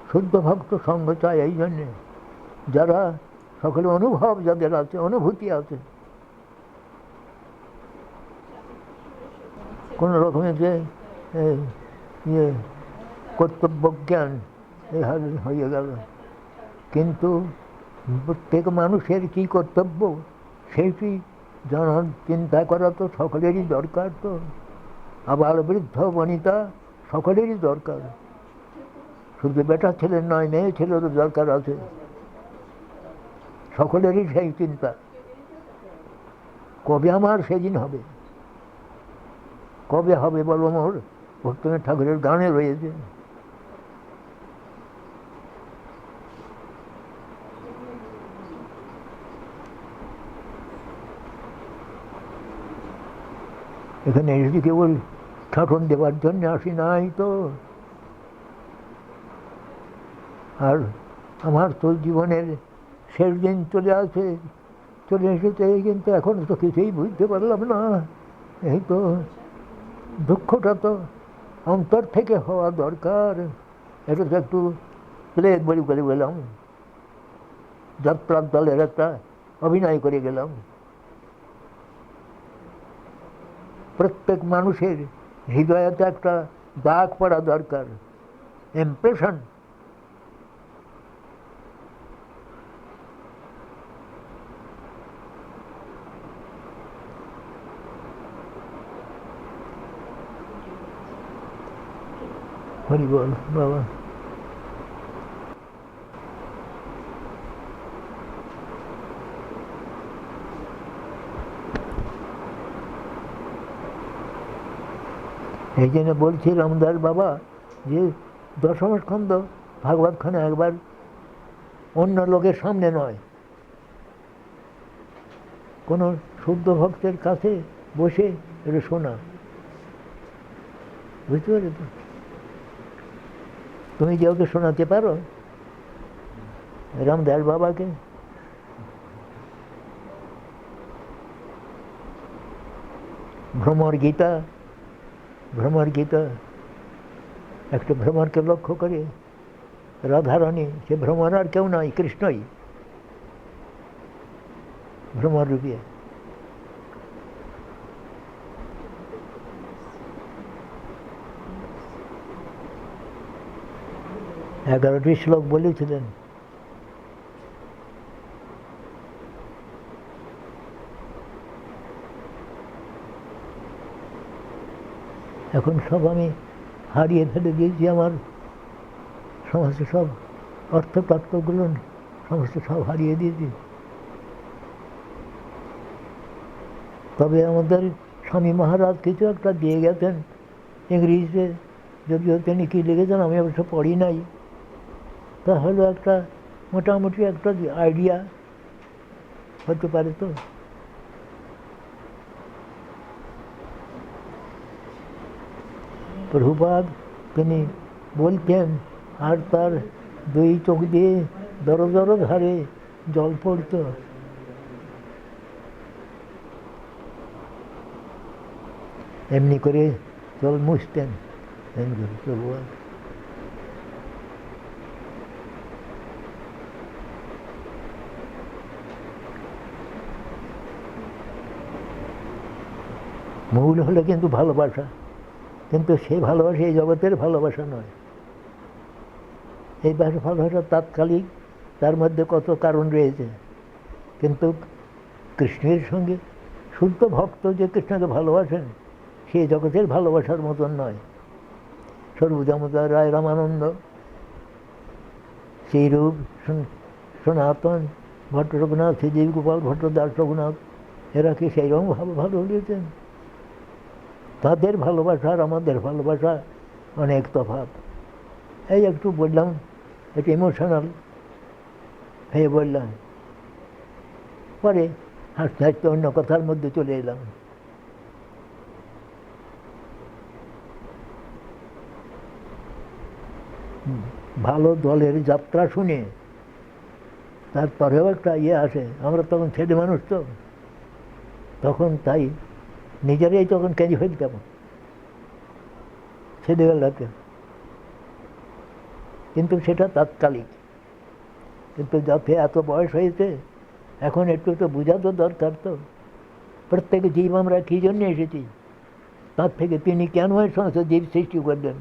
শুদ্ধ ভক্ত সঙ্গ চাই এই জন্যে যারা সকলে অনুভব যাদের আছে, অনুভূতি আছে, কোনো রকমের যে ইয়ে কর্তব্য জ্ঞান এই হয়ে গেল। কিন্তু প্রত্যেক মানুষের কী কর্তব্য সেইটি জানার চিন্তা করা তো সকলেরই দরকার। তো আবার বৃদ্ধ বনিতা সকলেরই দরকার, শুধু বেটা ছেলের নয়, মেয়ে ছেলেরও দরকার আছে, সকলেরই সেই চিন্তা কবে আমার সেদিন হবে, কবে হবে বলো মোর। ভক্তিনাথ ঠাকুরের গানে রয়েছে। এখানে এসে কেবল ঠাঠন দেবার জন্য আসি নাই তো। আর আমার তো জীবনের শেষ দিন চলে আসে, চলে এসেছে, কিন্তু এখন তো কিছুই বুঝতে পারলাম না। এই তো দুঃখটা তো অন্তর থেকে হওয়া দরকার। এটা তো একটু প্লেগ বলি করে গেলাম, যাত্রার দলের একটা অভিনয় করে গেলাম। প্রত্যেক মানুষের হৃদয়তে একটা দাগ পড়া দরকার, ইমপ্রেশন। হরি বল বাবা। এই জন্য বলছি রামদাস বাবা যে দশম স্কন্ধ ভাগবতখানে একবার অন্য লোকের সামনে নয়, কোনো শুদ্ধ ভক্তের কাছে বসে এটা শোনা, বুঝতে পারো তো? তুমি যে ওকে শোনাতে পারো রামদাস বাবাকে, ভ্রমর গীতা, ভ্রমর গীতা একটা ভ্রমরকে লক্ষ্য করে রাধারানী, সে ভ্রমর আর কেউ নয়, কৃষ্ণই ভ্রমর রূপে। 11টি শ্লোক বলেছিলেন। এখন সব আমি হারিয়ে ফেলে দিয়েছি, আমার সমস্ত সব অর্থতত্ত্বগুলো সমস্ত সব হারিয়ে দিয়েছি। তবে আমাদের স্বামী মহারাজ কিছু একটা দিয়ে গেছেন ইংরেজিতে, যদিও তিনি কী লিখেছেন আমি অবশ্য পড়ি নাই, তাহলে একটা মোটামুটি একটা আইডিয়া হতে পারে। তো প্রভুপাদ তিনি বলতেন, আর তার 2 চোখ দিয়ে দর দর ধারে জল পড়ত। এমনি করে জল মুছতেন প্রভুপাদ। মূল হলো কিন্তু ভালোবাসা, কিন্তু সেই ভালোবাসা এই জগতের ভালোবাসা নয়। এই ভালোবাসা তাৎকালিক, তার মধ্যে কত কারণ রয়েছে, কিন্তু কৃষ্ণের সঙ্গে শুদ্ধ ভক্ত যে কৃষ্ণকে ভালোবাসেন সেই জগতের ভালোবাসার মতন নয়। সর্বদামোদর রায় রামানন্দ, সেইরূপ সনাতন ভট্ট রঘুনাথ, শ্রীদেব গোপাল ভট্ট, দাস রঘুনাথ, এরা কি সেইরকম ভালো লেগেছেন? তাদের ভালোবাসা আর আমাদের ভালোবাসা অনেক তফাৎ। এই একটু বললাম, একটু ইমোশনাল হয়ে বললাম, পরে হাসতে হাসতে অন্য কথার মধ্যে চলে এলাম। ভালো দলের যাত্রা শুনে তারপরেও একটা আসে, আমরা তখন ছেলে মানুষ, তো তখন তাই নিজেরাই তখন কেঁদে ফেলতাম ছেলেবেলাতে। কিন্তু সেটা তাৎকালিক। কিন্তু যাতে এত বয়স হয়েছে, এখন একটু তো বোঝা তো দরকার। তো প্রত্যেক জীব আমরা কী জন্য এসেছি, তার থেকে তিনি কেন এই সমস্ত জীব সৃষ্টি করলেন?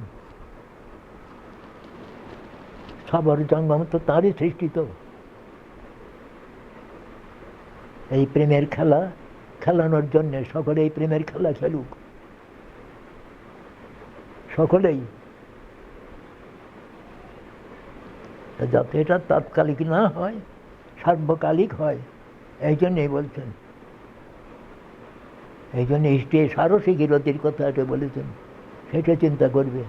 সবার জন্ম তো তাঁরই সৃষ্টি। তো এই প্রেমের খেলা খেলানোর জন্যে সকলে এই প্রেমের খেলা খেলুক, সকলেই। যাতে এটা তাৎকালিক না হয়, সার্বকালিক হয়, এই জন্যই বলছেন। এই জন্য সারসী গিরতির কথা এটা বলেছেন, সেটা চিন্তা করবে।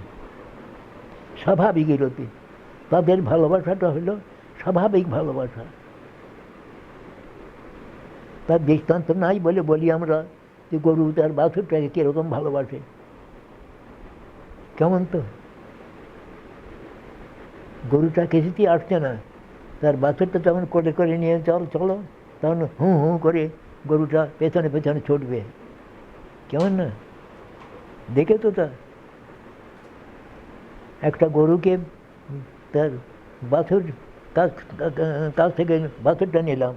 স্বাভাবিক গিরতি, তাদের ভালোবাসাটা হলো স্বাভাবিক ভালোবাসা। তার দৃষ্টান্ত নাই বলে বলি আমরা যে গরু তার বাছুরটাকে কীরকম ভালোবাসে, কেমন? তো গরুটা কিছুতেই আসছে না, তার বাছুরটা যখন কোলে করে নিয়ে চলো, তখন হুঁ হুঁ করে গরুটা পেছনে পেছনে ছুটবে, কেমন না? দেখে তো তা একটা গরুকে তার বাছুর কাছ থেকে বাছুরটা নিলাম,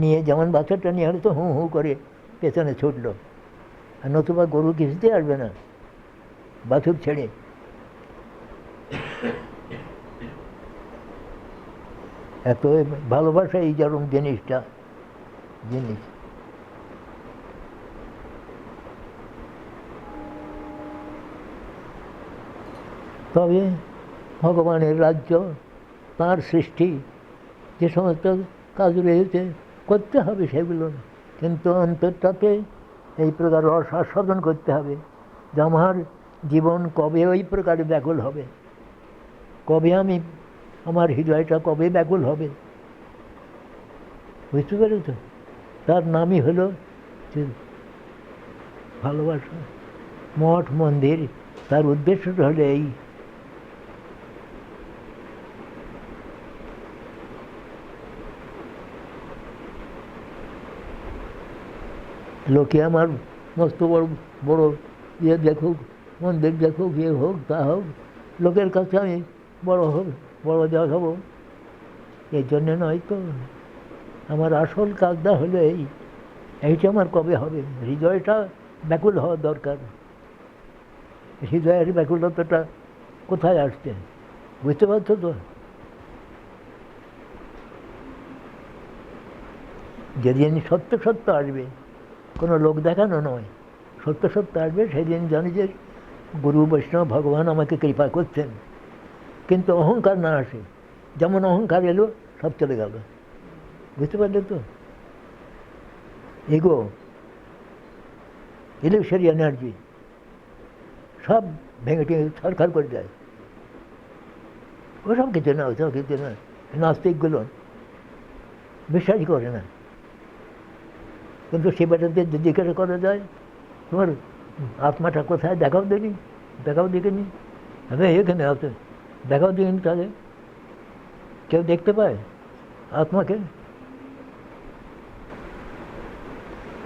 নিয়ে যেমন বাছুরটা নিয়ে হলে তো হুঁ হুঁ করে পেছনে ছুটলো, আর নতুবা গরু কিছুতেই আসবে না বাছুর ছেড়ে। এত ভালোবাসা এই যেরকম জিনিস। তবে ভগবানের রাজ্য, তাঁর সৃষ্টি, যে সমস্ত কাজ রয়েছে করতে হবে সেগুলো, কিন্তু অন্তরটাকে এই প্রকার রস আস্বাদন করতে হবে যে আমার জীবন কবে ওই প্রকারে ব্যাকুল হবে, কবে আমার হৃদয়টা কবে ব্যাকুল হবে, বুঝতে পেরেছ? তার নামই হলো ভালোবাসা। মঠ মন্দির তার উদ্দেশ্যটা হলো এই। লোকে আমার মস্ত বড় বড় ইয়ে দেখুক, মন্দির দেখুক, ইয়ে হোক তা হোক, লোকের কাছে আমি বড় দেখাবো, এই জন্যে নয় তো। আমার আসল কাজটা হলো এইটা আমার কবে হবে। হৃদয়টা ব্যাকুল হওয়া দরকার। হৃদয়ের ব্যাকুলতাটা কোথায় আসছে, বুঝতে পারছো তো? যেদিন সত্য সত্য আসবে, কোনো লোক দেখানো নয়, সত্য সত্য আসবে, সেদিন জানি যে গুরু বৈষ্ণব ভগবান আমাকে কৃপা করছেন। কিন্তু অহংকার না আসে, যেমন অহংকার এলো সব চলে গেল, বুঝতে পারলে তো? ইগো, ইলিউশনারি এনার্জি সব ভেঙে টেঙে ছারখার করে দেয়। ওসব কিছু না, ওসব কিছু না। নাস্তিকগুলো বিশ্বাসই করে না। কিন্তু সে বেটাতে জিজ্ঞাসা করা যায়, তোমার আত্মাটা কোথায়, দেখাও দেখিনি। হ্যাঁ এখানে আছে, দেখাও দেখিনি। তাহলে কেউ দেখতে পায় আত্মাকে?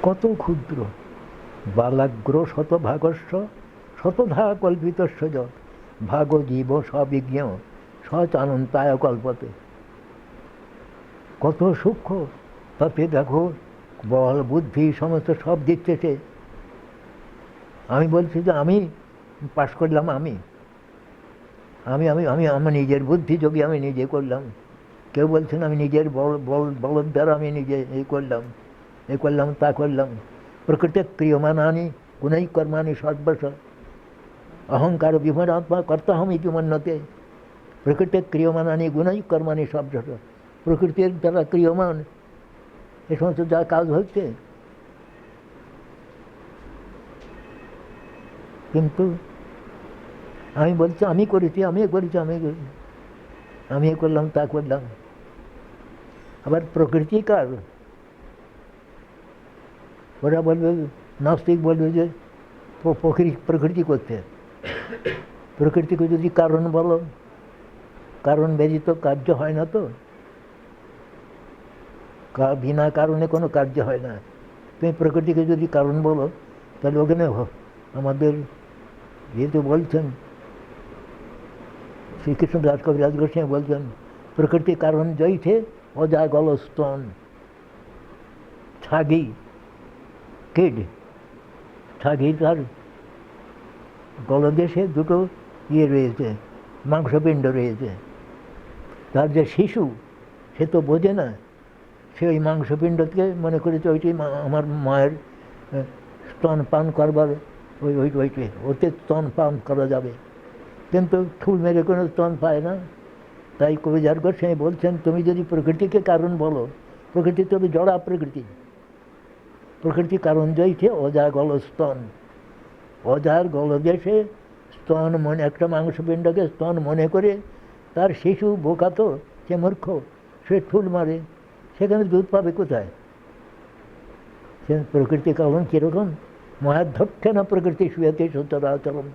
কত ক্ষুদ্র। বালাগ্র শতভাগস্য শতধা কল্পিতস্য যৎ ভাগ জীব সবিজ্ঞ সচানন্তায় কল্পতে। কত সূক্ষ্ম, তাতে দেখো বল বুদ্ধি সমস্ত সব দিচ্ছে সে। আমি বলছি যে আমি পাশ করলাম, আমি আমি আমি আমি আমার নিজের বুদ্ধি যোগী আমি নিজে করলাম। কেউ বলছেন আমি নিজের বলদ দ্বারা আমি নিজে এই করলাম তা করলাম। প্রকৃতি ক্রিয়মাণানি গুণৈ কর্মাণি সর্বশ অহংকার বিমরাত্মা কর্তাহম ইতি মন্যতে। প্রকৃতি ক্রিয়মাণানি গুণৈ কর্মাণি সর্বশ। প্রকৃতির দ্বারা ক্রিয়মান এ সমস্ত যা কাজ হচ্ছে, কিন্তু আমি বলছি আমি করেছি, আমি করলাম তা করলাম। আবার প্রকৃতি কার? ওরা বলবে, নাস্তিক বলবে যে প্রকৃতি করতে। প্রকৃতিকে যদি কারণ বলো, কারণ ব্যতীত কার্য হয় না। তো বিনা কারণে কোনো কার্য হয় না। তুমি প্রকৃতিকে যদি কারণ বলো, তাহলে ওখানে আমাদের যেহেতু বলছেন শ্রীকৃষ্ণদাস কবিরাজ গোস্বামী বলছেন প্রকৃতি কারণ জয়ীতে অজা গলস্তন ছাগি কিড ছাগি তার গলদেশে দুটো ইয়ে রয়েছে, মাংসপিণ্ড রয়েছে। তার যে শিশু সে তো বোঝে না, সে ওই মাংসপিণ্ডকে মনে করেছে ওইটি আমার মায়ের স্তন পান করবার ওইটি ওতে স্তন পান করা যাবে, কিন্তু ঠুল মেরে কোনো স্তন পায় না। তাই কবিরাজ গোস্বামী বলছেন তুমি যদি প্রকৃতিকে কারণ বলো, প্রকৃতি তবে জড়া প্রকৃতি, প্রকৃতি কারণ জয়ীতে অজা গলস্তন, অজার গলদেশে স্তন মনে একটা মাংসপিণ্ডকে স্তন মনে করে তার শিশু বোকা তো, সে মূর্খ, সে ঠুল মারে, সেখানে দুধ পাবে কোথায়? সে প্রকৃতি কারণ কীরকম? মহাধ্যক্ষে না প্রকৃতি শুয়েতে সচরাচরম,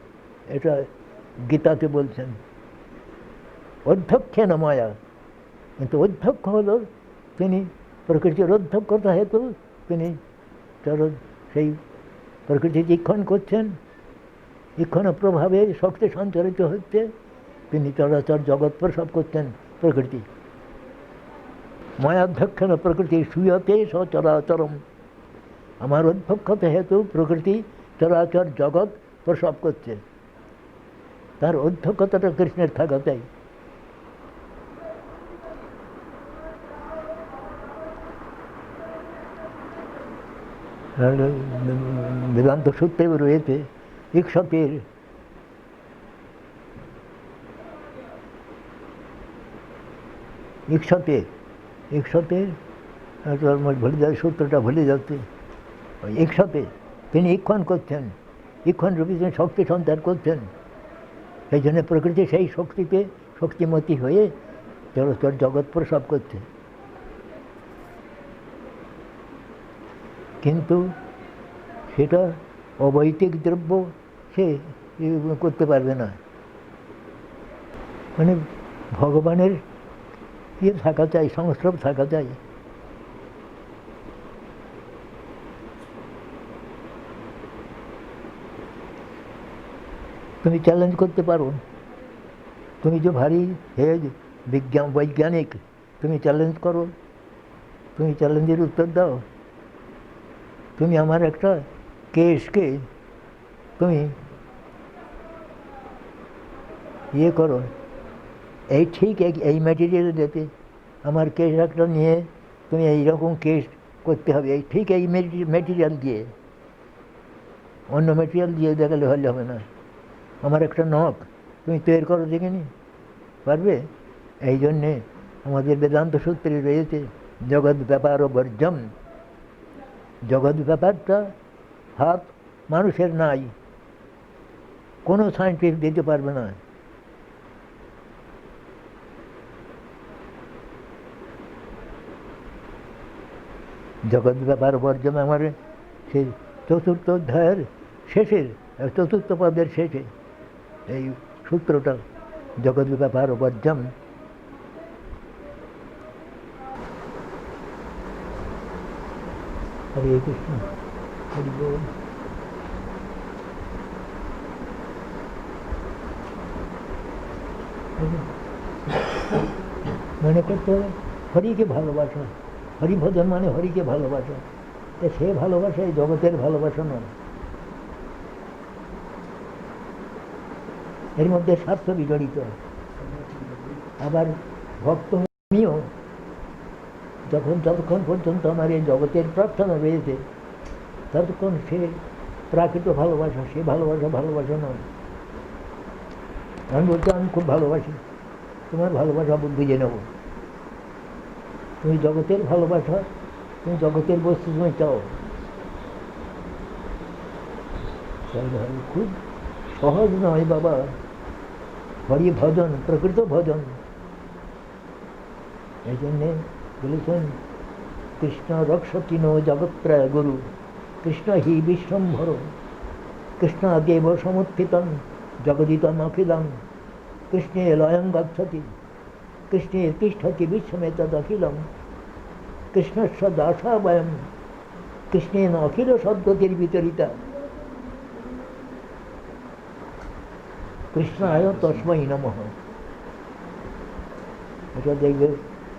এটা গীতাতে বলছেন। অধ্যক্ষে না মায়া, কিন্তু অধ্যক্ষ হলো তিনি প্রকৃতির অধ্যক্ষতা হেতু তিনি সেই প্রকৃতি ইক্ষণ করছেন, ইক্ষণ প্রভাবে শক্তি সঞ্চারিত হচ্ছে, তিনি চরাচর জগৎ প্রসব করছেন প্রকৃতি। মায়াধ্যক্ষণ প্রকৃতি শুয়তে সচরাচরম, আমার অধ্যক্ষতা হেতু প্রকৃতি চরাচর জগৎ প্রসব করছে, তার অধ্যক্ষতাটা কৃষ্ণের থাকা চাই। বেদান্ত সূত্রে রয়েছে ইক্ষতের ভুলে যায়, সূত্রটা ভুলে যাচ্ছে। ওই ইক্ষতে তিনি ইক্ষণ করছেন, ইক্ষণ রূপে তিনি শক্তি সঞ্চার করছেন, সেই জন্য প্রকৃতি সেই শক্তিতে শক্তিমতী হয়ে চরাচর জগৎ প্রসব করছে। কিন্তু সেটা অবৈদিক দ্রব্য, সে করতে পারবে না। মানে ভগবানের ইয়ে থাকা চাই, সংস্রব থাকা চাই। তুমি চ্যালেঞ্জ করতে পারো, তুমি যে ভারী হে বৈজ্ঞানিক, তুমি চ্যালেঞ্জ করো, তুমি চ্যালেঞ্জের উত্তর দাও। তুমি আমার একটা কেসকে তুমি ইয়ে করো, এই ঠিক এই ম্যাটেরিয়াল দিতে আমার কেস একটা নিয়ে তুমি এইরকম কেস করতে হবে, এই ঠিক এই ম্যাটেরিয়াল দিয়ে, অন্য ম্যাটেরিয়াল দিয়ে দেখালে হলে হবে না। আমার একটা নখ তুমি তৈরি করো, দেখিনি পারবে? এই জন্যে আমাদের বেদান্ত সূত্রে রয়েছে জগৎ ব্যাপার ও বর্জম, জগৎ ব্যাপারটা হাত মানুষের নাই, কোনো সায়েন্টিস্ট দিতে পারবে না। জগৎ ব্যাপার বর্জম আমার সেই চতুর্থ অধ্যায়ের শেষের, চতুর্থ পদের শেষে এই সূত্রটা, জগৎ ব্যাপার বর্জম। হরে কৃষ্ণ, হরি বল। মনে করতে হবে হরিকে ভালোবাসা, হরিভজন মানে হরিকে ভালোবাসা, সে ভালোবাসা এই জগতের ভালোবাসা নয়। এর মধ্যে স্বার্থ বিজড়িত। আবার ভক্ত আমিও যতক্ষণ পর্যন্ত আমার এই জগতের প্রার্থনা রয়েছে ততক্ষণ সে প্রাকৃত ভালোবাসা, সে ভালোবাসা নয়। আমি বলছি আমি খুব ভালোবাসি, তোমার ভালোবাসা বুঝে নেব। তুমি জগতের ভালোবাসা, তুমি জগতের বস্তু তুমি চাও, খুব সহজ নয় বাবা। হরি ভজন, প্রকৃত ভজন। এই জন্যে বলেছেন কৃষ্ণ রক্ষতিন জগত্রয় গুরু, কৃষ্ণ হি বিশ্বম্ভর, কৃষ্ণ দেব সমুত্থিতং জগদিতম অখিলং, কৃষ্ণে লয়ং গচ্ছতি, কৃষ্ণে তিষ্ঠতি বিশ্বমেতদখিলং, কৃষ্ণস্য দাসা বয়ম, কৃষ্ণেন অখিল সদ্গতির বিতরিতা, কৃষ্ণায় তস্मै নমঃ। এটা দেখবে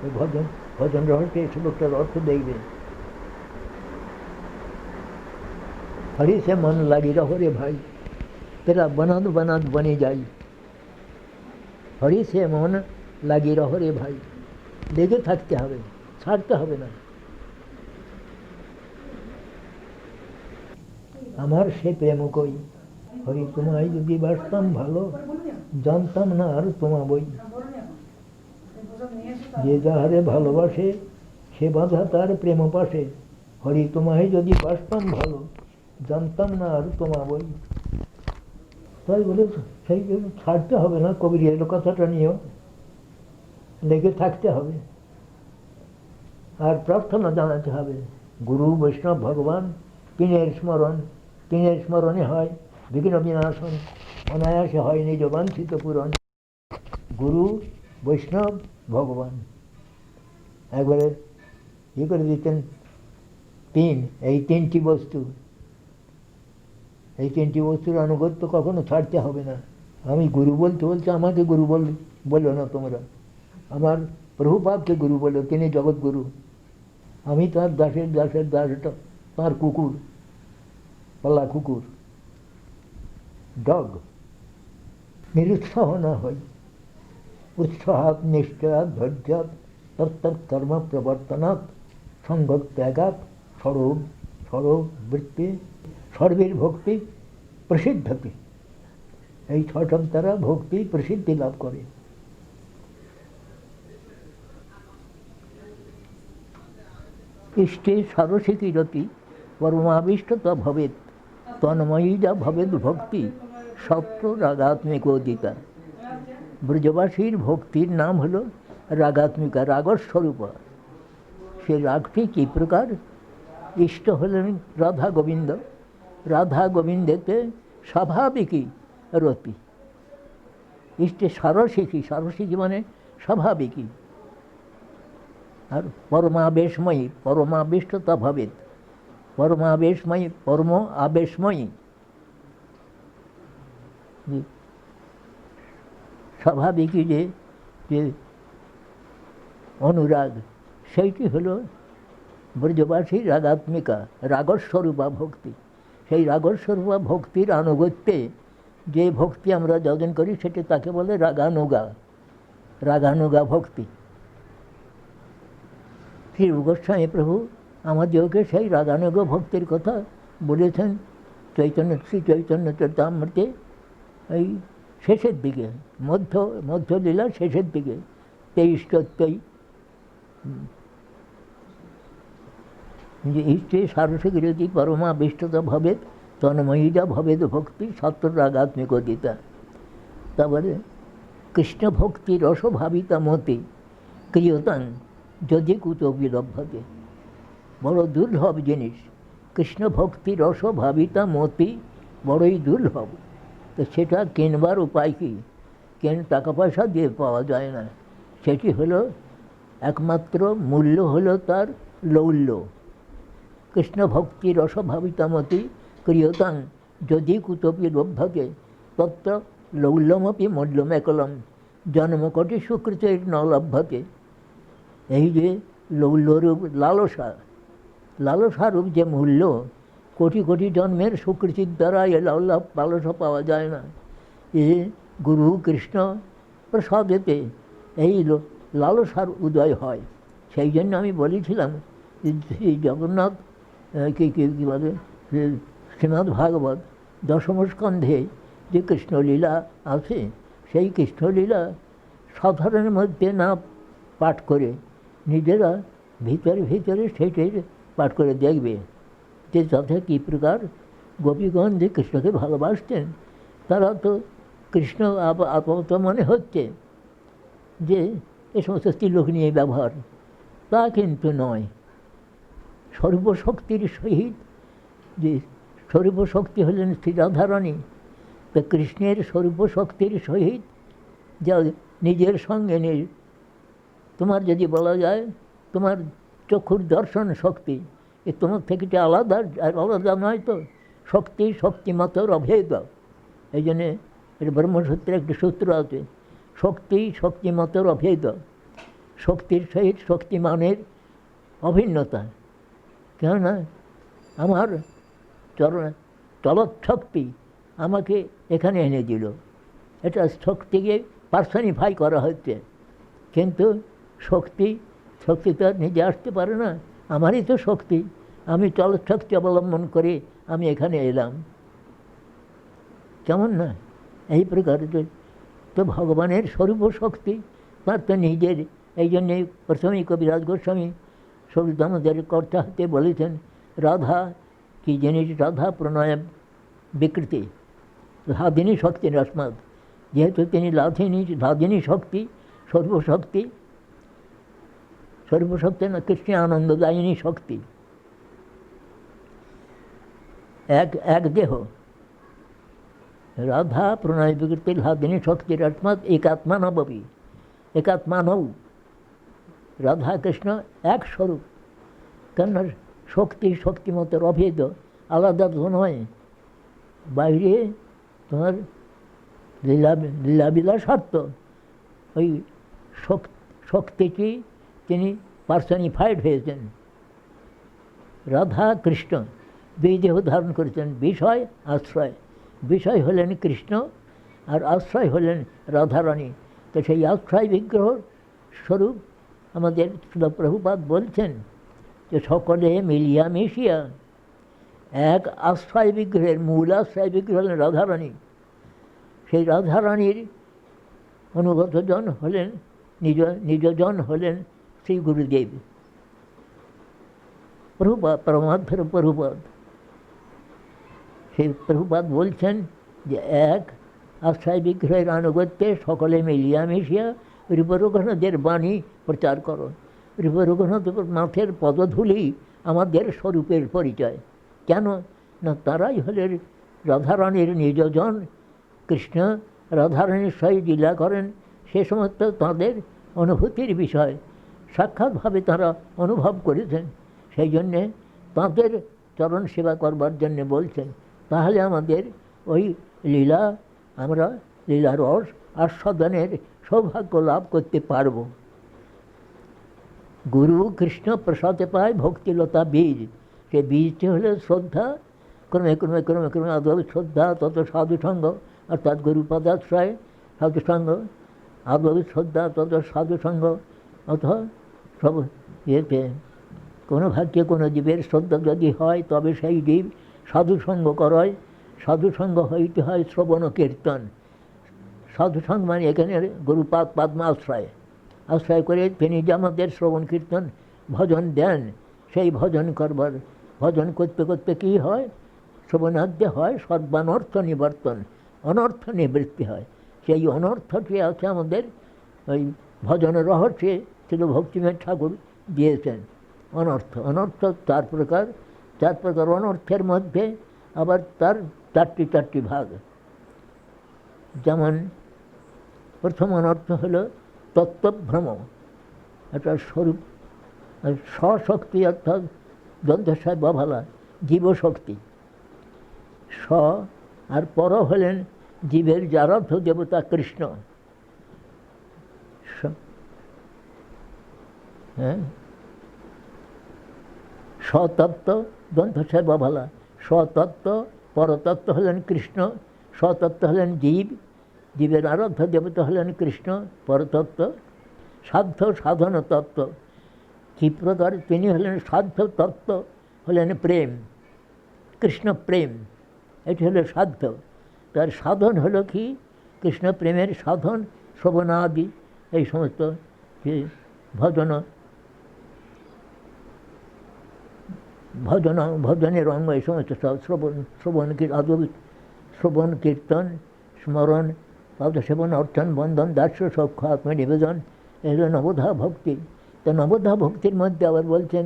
ওই ভজন ভজন রহস্যে এই শ্লোকটার অর্থ দেখবে। हरि से मन लगी रहो रे भाई, तेरा बनाद बनाद बनी जाई। हरि से मन লাগি রহ রে ভাই, লেগে থাকতে হবে, ছাড়তে হবে না। আমার সে প্রেম কই, হরি তোমায় যদি বাসতাম ভালো, জানতাম না আর তোমা বই। যে যাহারে ভালোবাসে সে বাধা তার প্রেম পাশে, হরি তোমায় যদি বাসতাম ভালো, জানতাম না আর তোমা বই। তাই বলে সেই ছাড়তে হবে না, কবির এলো কথাটা নিয়েও লেগে থাকতে হবে আর প্রার্থনা জানাতে হবে। গুরু বৈষ্ণব ভগবান তিনের স্মরণ, তিনের স্মরণে হয় বিঘ্ন বিনাশন, অনায়াসে হয় নিজ বাঞ্ছিত পূরণ। গুরু বৈষ্ণব ভগবান একবারে করে দিতেন তিন, এই তিনটি বস্তু, এই তিনটি বস্তুর আনুগত্য কখনো ছাড়তে হবে না। আমি গুরু বলতে বলতে আমাকে গুরু বললো না তোমরা, আমার প্রভুপাদকে গুরু বললো, তিনি জগৎগুরু। আমি তার দাসের দাসের দাস, তাঁর কুকুর, পাল্লা কুকুর, ডগ। নিরুৎসাহ না হয়, উৎসাহাত নিশ্চয়াত ধৈর্যাত তত্তৎকর্ম প্রবর্তনাৎ সঙ্গ ত্যাগাৎ সরব বৃত্তি সর্বের ভক্তি প্রসিদ্ধতি। এই ছটার দ্বারা ভক্তি প্রসিদ্ধি লাভ করে। ইষ্টে সরসিকি রতি পরমাবিষ্টতা ভবেত, তন্ময়ী যা ভবেদ ভক্তি সপ্ত রাগাত্মিকোদিতা। ব্রজবাসীর ভক্তির নাম হলো রাগাত্মিকা, রাগস্বরূপা। সে রাগটি কী প্রকার? ইষ্ট হলেন রাধা গোবিন্দ, রাধা গোবিন্দেতে স্বাভাবিকই রতি। ইষ্টে সারসিকি, সারসিকি মানে স্বাভাবিকই। আর পরমাবেশময়ী, পরমাবিষ্টতা ভবেত, পরমাবেশময়ী, পরম আবেশময়ী, স্বাভাবিকই যে যে অনুরাগ, সেইটি হলো ব্রজবাসী রাগাত্মিকা, রাগস্বরূপা ভক্তি। সেই রাগস্বরূপা ভক্তির আনুগত্যে যে ভক্তি আমরা যজন করি সেটি তাকে বলে রাগানুগা, রাগানুগা ভক্তি। শ্রী গোস্বামী প্রভু আমাদেরকে সেই রাগানুগ ভক্তির কথা বলেছেন শ্রী চৈতন্য চরিতামৃতে এই শেষের দিকে, মধ্যলীলার শেষের দিকে 23-24। যে ইষ্টে সারসিকৃতি পরমাবিষ্টতা ভবেত, তন্ময়ীজা ভবেদ ভক্তি সত্য রাগাত্মিকোদিতা। তারপরে কৃষ্ণ ভক্তি রসভাবিতা মতে ক্রিয়তাং যদি কুতপি লভ্যতে। বড় দুর্লভ জিনিস কৃষ্ণ ভক্তি রসভাবিতা মতি, বড়ই দুর্লভ। তো সেটা কেনবার উপায় কী? টাকা পয়সা দিয়ে পাওয়া যায় না। সেটি হলো একমাত্র মূল্য হলো তার লৌল্য। কৃষ্ণ ভক্তি রসভাবিতামতি ক্রিয়তাং যদি কুতপি লভ্যতে তত্র লৌল্যমপি মূল্যমেকলম জন্মকটি সুকৃতের ন লভ্যতে। এই যে লৌল্যরূপ লালসা, লালসারূপ যে মূল্য, কোটি কোটি জন্মের সুকৃতির দ্বারা এ লালসা পাওয়া যায় না। এ গুরু কৃষ্ণ প্রসাদেতে এই লালসার উদয় হয়। সেই জন্য আমি বলেছিলাম শ্রী জগন্নাথ কী বলে শ্রীমদ্ ভাগবত দশম স্কন্ধে যে কৃষ্ণলীলা আছে, সেই কৃষ্ণলীলা সাধারণের মধ্যে না পাঠ করে নিজেরা ভিতরে ভিতরে সেইটাই পাঠ করে দেখবে যে তাতে কী প্রকার গোপীগণ যে কৃষ্ণকে ভালোবাসতেন। তারা তো কৃষ্ণ আপাতত মনে হচ্ছে যে এ সমস্ত স্ত্রীলোক নিয়ে ব্যবহার, তা কিন্তু নয়। সর্বশক্তির সহিত, যে সর্বশক্তি হলেন শ্রী রাধারানী, তো কৃষ্ণের সর্বশক্তির সহিত যা নিজের সঙ্গে তোমার যদি বলা যায় তোমার চক্ষুর দর্শন শক্তি, এ তোমার থেকে যে আলাদা, আলাদা নয় তো। শক্তি শক্তিমতর অভেদ। এই জন্যে এটা ব্রহ্মসূত্রে একটি সূত্র আছে, শক্তি শক্তিমতর অভেদ। শক্তির সহিত শক্তিমানের অভিন্নতা। কেননা আমার চলত শক্তি আমাকে এখানে এনে দিল, এটা শক্তিকে পার্সনিফাই করা হচ্ছে। কিন্তু শক্তি তো আর নিজে আসতে পারে না, আমারই তো শক্তি, আমি চলত শক্তি অবলম্বন করে আমি এখানে এলাম। কেমন না? এই প্রকার তো ভগবানের স্বরূপ শক্তি, তার তো নিজের। এই জন্যে প্রথমেই কবিরাজ গোস্বামী সবিদামদের কর্তা হতে বলেছেন, রাধা কি জিনিস? রাধা প্রণয় বিকৃতি, লাদিনী শক্তি রশ্মাদ। যেহেতু তিনি লাদিনী শক্তি, সর্বশক্তি না, কৃষ্ণ আনন্দদায়িনী শক্তি, এক দেহ। রাধা প্রণয় বিকৃতি লাদিনী শক্তি রশ্মাদ একাত্মা নবী, একাত্মা নৌ। রাধা কৃষ্ণ এক স্বরূপ, কেননা শক্তিমতের অভেদ, আলাদা তো নয়। বাইরে তোমার লীলাবিলাসার্থ, ওই শক্তিটি তিনি পার্সনিফাইড হয়েছেন। রাধা কৃষ্ণ দুই দেহ ধারণ করেছেন, বিষয় আশ্রয়। বিষয় হলেন কৃষ্ণ আর আশ্রয় হলেন রাধারানী। তো সেই আশ্রয় বিগ্রহ স্বরূপ আমাদের প্রভুপাদ বলছেন যে সকলে মিলিয়া মিশিয়া এক আশ্রয় বিগ্রহের, মূল আশ্রয় বিগ্রহ হলেন রাধারানী। সেই রাধারানীর অনুগতজন হলেন, নিজজন হলেন শ্রী গুরুদেব প্রভুপাদ। সেই প্রভুপাদ বলছেন যে এক আশ্রয় বিগ্রহের আনুগত্যে সকলে মিলিয়া মিশিয়া রূপরঘুনাথের বাণী প্রচার করো। রূপরঘুনাথের নাথের পদধূলি আমাদের স্বরূপের পরিচয়। কেন না তারাই হলেন রাধারানীর নিজজন। কৃষ্ণ রাধারানীর সহিত লীলা করেন, সে সমস্ত তাঁদের অনুভূতির বিষয়, সাক্ষাৎভাবে তারা অনুভব করেছেন। সেই জন্যে তাঁদের চরণ সেবা করবার জন্যে বলছেন। তাহলে আমাদের ওই লীলা, আমরা লীলারস আস্বাদনের সৌভাগ্য লাভ করতে পারব। গুরু কৃষ্ণ প্রসাদে পায় ভক্তিলতা বীজ। সে বীজটি হলো শ্রদ্ধা, ক্রমে ক্রমে ক্রমে ক্রমে আদৌ শ্রদ্ধা, তত সাধুসঙ্গ, অর্থাৎ গুরুপদাশ্রয় সাধুসঙ্গ, আদৌ শ্রদ্ধা তত সাধুসঙ্গ। অথবা সব ইয়েতে কোনো ভাগ্যে কোনো জীবের শ্রদ্ধা যদি হয়, তবে সেই জীব সাধুসঙ্গ করায়। সাধুসঙ্গ হইতে হয় শ্রবণ কীর্তন। সাধুসঙ্গ মানে এখানে গুরুপাদ পদ্মা আশ্রয় করে তিনি যে আমাদের শ্রবণ কীর্তন ভজন দেন, সেই ভজন করতে করতে কী হয়? শ্রবণাদ্য হয় সর্বানর্থ নিবর্তন, অনর্থ নিবৃত্তি হয়। সেই অনর্থটি আছে আমাদের ওই ভজনের রহস্যে ছিল ভক্তিনাথ ঠাকুর দিয়েছেন। অনর্থ চার প্রকার অনর্থের মধ্যে আবার তার চারটি ভাগ। যেমন প্রথম অনর্থ হলো তত্ত্বভ্রম, একটা স্বরূপ স্বশক্তি, অর্থাৎ দন্তস্বয় বভালা জীবশক্তি। স আর পর হলেন জীবের যারাধ্য দেবতা কৃষ্ণ। হ্যাঁ, স্বতত্ত্ব দন্তস্বয় বভালা, স্বতত্ত্ব, পরতত্ত্ব হলেন কৃষ্ণ, স্বতত্ত্ব হলেন জীবের আরাধ্য দেবতা হলেন কৃষ্ণ, পরতত্ত্ব। সাধ্য সাধন তত্ত্ব কী প্রকার? তিনি হলেন সাধ্য তত্ত্ব, হলেন প্রেম, কৃষ্ণ প্রেম, এটি হলো সাধ্য। তার সাধন হলো কি? কৃষ্ণ প্রেমের সাধন শ্রবণাদি, এই সমস্ত ভজনের অঙ্গ, এই সমস্ত শ্রবণ কীর্তন স্মরণ পাদসেবন অর্চন বন্ধন দাস্য সক্ষ আত্মনিবেদন, এগুলো নবধা ভক্তি। তো নবধা ভক্তির মধ্যে আবার বলছেন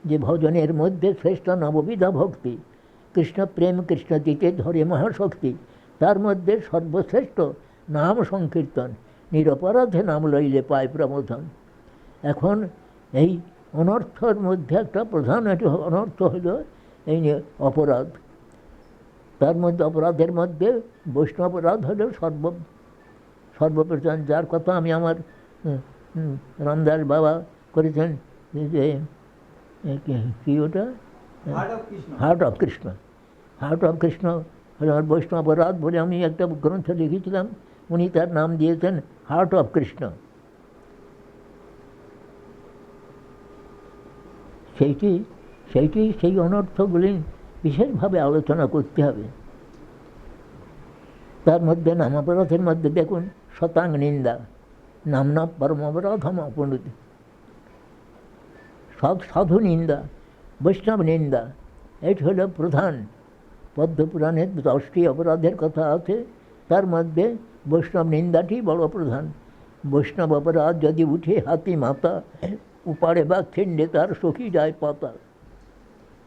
যে ভজনের মধ্যে শ্রেষ্ঠ নববিধা ভক্তি। কৃষ্ণ প্রেম কৃষ্ণ দিতে ধরে মহাশক্তি, তার মধ্যে সর্বশ্রেষ্ঠ নাম সংকীর্তন, নিরপরাধে নাম লইলে পায় প্রমোদন। এখন এই অনর্থর মধ্যে একটা প্রধান অনর্থ হলো এই অপরাধ। তার মধ্যে অপরাধের মধ্যে বৈষ্ণব অপরাধ হলো সর্বপ্রধান, যার কথা আমি আমার রামদাস বাবা করেছেন যে কি ওটা, heart of Krishna. Heart of Krishna বৈষ্ণব অপরাধ বলে আমি একটা গ্রন্থ লিখেছিলাম, উনি তার নাম দিয়েছেন হার্ট অফ কৃষ্ণ। সেই অনর্থগুলি বিশেষভাবে আলোচনা করতে হবে। তার মধ্যে নামাপরাধের মধ্যে দেখুন শতাং নিন্দা, নামনা পরমপরাধম অপনুতি, সাধু নিন্দা, বৈষ্ণব নিন্দা, এটি হল প্রধান। পদ্মপুরাণের 10টি অপরাধের কথা আছে, তার মধ্যে বৈষ্ণব নিন্দাটি বড় প্রধান। বৈষ্ণব অপরাধ যদি উঠে হাতি মাথা, উপাড়ে বা খিন্ডে তার সখী যায় পাতা।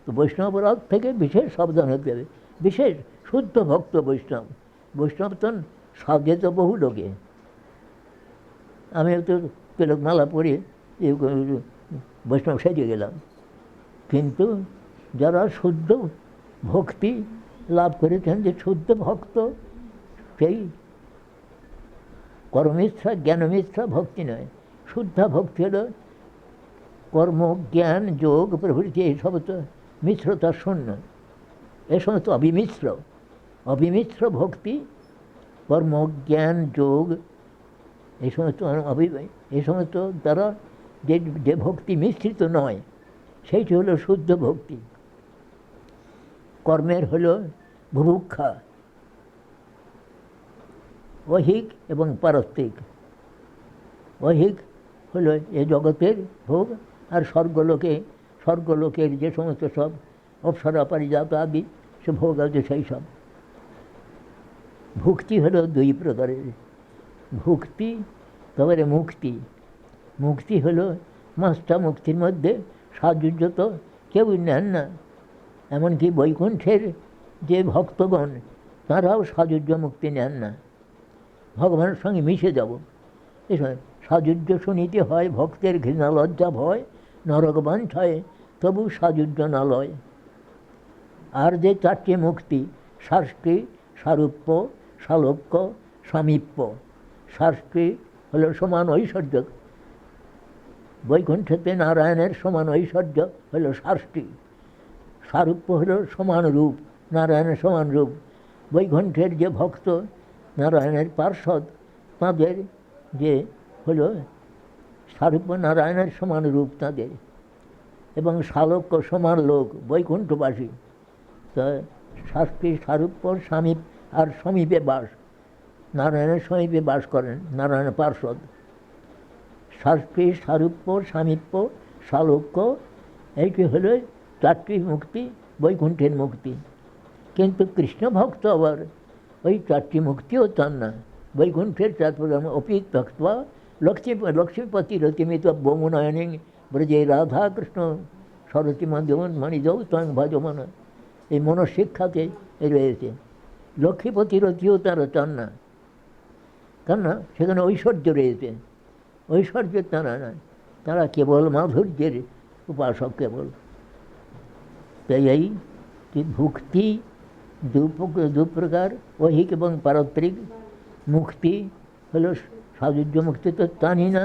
তো বৈষ্ণব অপরাধ থেকে বিশেষ সাবধান হতে হবে। বিশেষ শুদ্ধ ভক্ত বৈষ্ণব। বৈষ্ণব তো সাজে তো বহু লোকে, আমি তো তিলকমালা পরে বৈষ্ণব সেজে গেলাম, কিন্তু যারা শুদ্ধ ভক্তি লাভ করেছেন, যে শুদ্ধ ভক্ত, সেই কর্মমিশ্রা জ্ঞানমিশ্রা ভক্তি নয়। শুদ্ধ ভক্তি হল কর্ম, জ্ঞান, যোগ প্রভৃতি এই সমস্ত মিশ্রতা শূন্য, এ সমস্ত অবিমিশ্র। অবিমিশ্র ভক্তি, কর্ম, জ্ঞান, যোগ এই সমস্ত দ্বারা যে ভক্তি মিশ্রিত নয়, সেইটি হলো শুদ্ধ ভক্তি। কর্মের হল বুভুক্ষা, ঐহিক এবং পারস্তিক। ঐহিক হলো এ জগতের ভোগ, আর স্বর্গলোকের যে সমস্ত সব অপ্সরা পারিজাত আদি সে ভোগ আছে, সেই সব। ভুক্তি হলো 2 প্রকারের, ভুক্তি তারপরে মুক্তি। মুক্তি হলো 5টা মুক্তির মধ্যে সাযুজ্য তো কেউই নেন না, এমনকি বৈকুণ্ঠের যে ভক্তগণ তারাও সাযুজ্য মুক্তি নেন না। ভগবানের সঙ্গে মিশে যাব, এসব সাযুজ্য শুনিতে হয় ভক্তের ঘৃণা লজ্জা ভয়, নরক বাঞ্ছায় তবু সাযুজ্য না লয়। আর যে 4টি মুক্তি, শাস্তি, সারূপ্য, সালোক্য, সামীপ্য। শাস্তি হল সমান ঐশ্বর্য, বৈকুণ্ঠেতে নারায়ণের সমান ঐশ্বর্য হল শাস্তি। সারূপ্য হল সমান রূপ, নারায়ণের সমান রূপ। বৈকুণ্ঠের যে ভক্ত নারায়ণের পার্ষদ, তাঁদের যে হল সারূপ্য, নারায়ণের সমান রূপ তাঁদের। এবং সালোক্য সমান লোক, বৈকুণ্ঠবাসী। তা শাস্তি, সারূপ্য, সামীপ আর সমীপে বাস, নারায়ণের সমীপে বাস করেন নারায়ণের পার্ষদ। শাস্তি, সারূপ্য, সামীপ্য, সালোক্য, এইটি হল 4টি মুক্তি, বৈকুণ্ঠের মুক্তি। কিন্তু কৃষ্ণ ভক্ত আবার ওই 4টি মুক্তিও চান না। বৈকুণ্ঠের 4 প্রকার অপিত ভক্তা লক্ষ্মীপতি রতিমিত বোমনয়নী ব্রজে রাধা কৃষ্ণ সরতি মণিজৌ তং ভজমন, এই মনশিক্ষাতে রয়েছে। লক্ষ্মীপতি রতিও তারা চান না, কেননা সেখানে ঐশ্বর্য রয়েছে। ঐশ্বর্যের তারা নয়, তারা কেবল মাধুর্যের উপাসক কেবল। তাই এই ভুক্তি 2 প্রকার, ঐহিক এবং পারত্রিক। মুক্তি হলো সাযুজ্য মুক্তি তো চানই না,